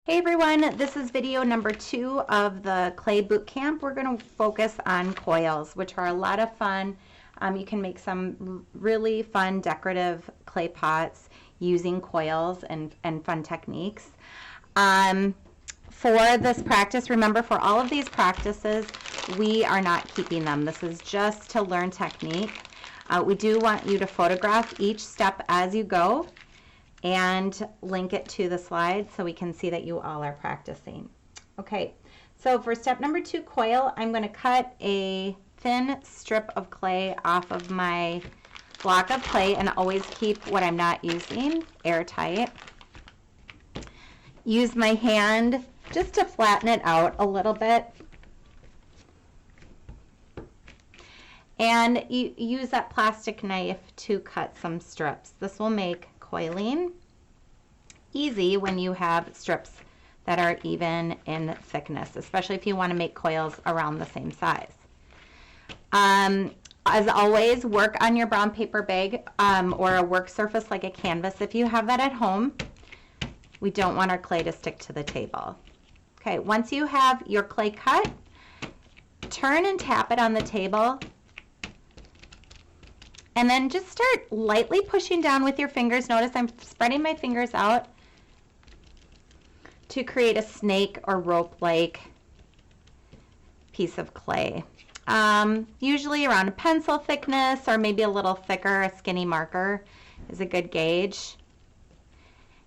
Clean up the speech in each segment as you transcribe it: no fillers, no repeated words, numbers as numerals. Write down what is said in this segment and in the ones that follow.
Hey everyone, this is video number 2 of the clay boot camp. We're going to focus on coils, which are a lot of fun. You can make some really fun decorative clay pots using coils and fun techniques. For this practice, remember, for all of these practices, we are not keeping them. This is just to learn technique. We do want you to photograph each step as you go and link it to the slide so we can see that you all are practicing. Okay, so for step number 2, coil, I'm going to cut a thin strip of clay off of my block of clay and always keep what I'm not using airtight. Use my hand just to flatten it out a little bit. And you use that plastic knife to cut some strips. This will make coiling easy when you have strips that are even in thickness, especially if you want to make coils around the same size. As always, work on your brown paper bag or a work surface like a canvas if you have that at home. We don't want our clay to stick to the table. Okay, once you have your clay cut, turn and tap it on the table. And then just start lightly pushing down with your fingers. Notice I'm spreading my fingers out to create a snake or rope-like piece of clay. Usually around a pencil thickness or maybe a little thicker, a skinny marker is a good gauge.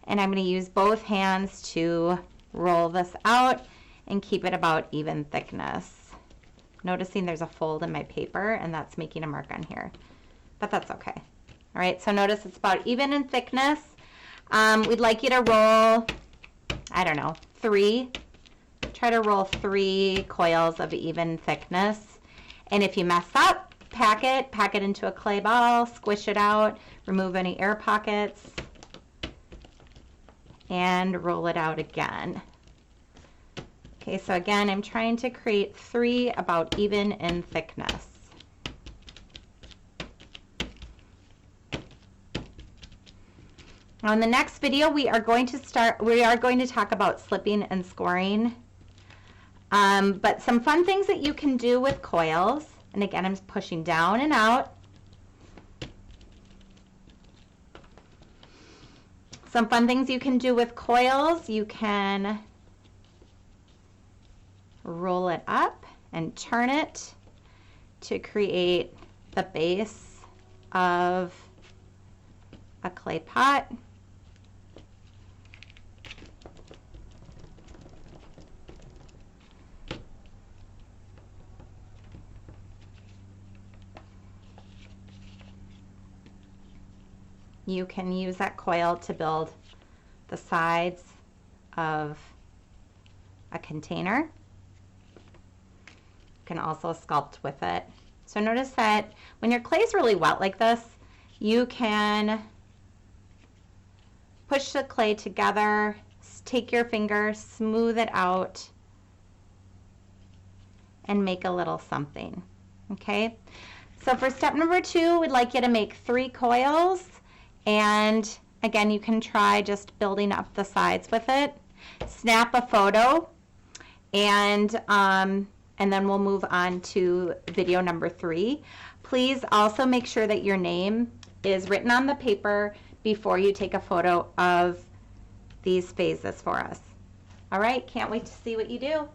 And I'm going to use both hands to roll this out and keep it about even thickness. Noticing there's a fold in my paper and that's making a mark on here. But that's okay. All right, so notice it's about even in thickness. We'd like you to roll, I don't know, 3. Try to roll 3 coils of even thickness. And if you mess up, pack it into a clay ball, squish it out, remove any air pockets, and roll it out again. Okay, so again, I'm trying to create 3 about even in thickness. Now in the next video, we are going to talk about slipping and scoring. But some fun things that you can do with coils, and again, I'm pushing down and out. Some fun things you can do with coils, you can roll it up and turn it to create the base of a clay pot. You can use that coil to build the sides of a container. You can also sculpt with it. So notice that when your clay is really wet like this, you can push the clay together, take your finger, smooth it out, and make a little something. Okay? So for step number 2, we'd like you to make 3 coils. And again, you can try just building up the sides with it. Snap a photo, and then we'll move on to video number 3. Please also make sure that your name is written on the paper before you take a photo of these phases for us. All right, can't wait to see what you do.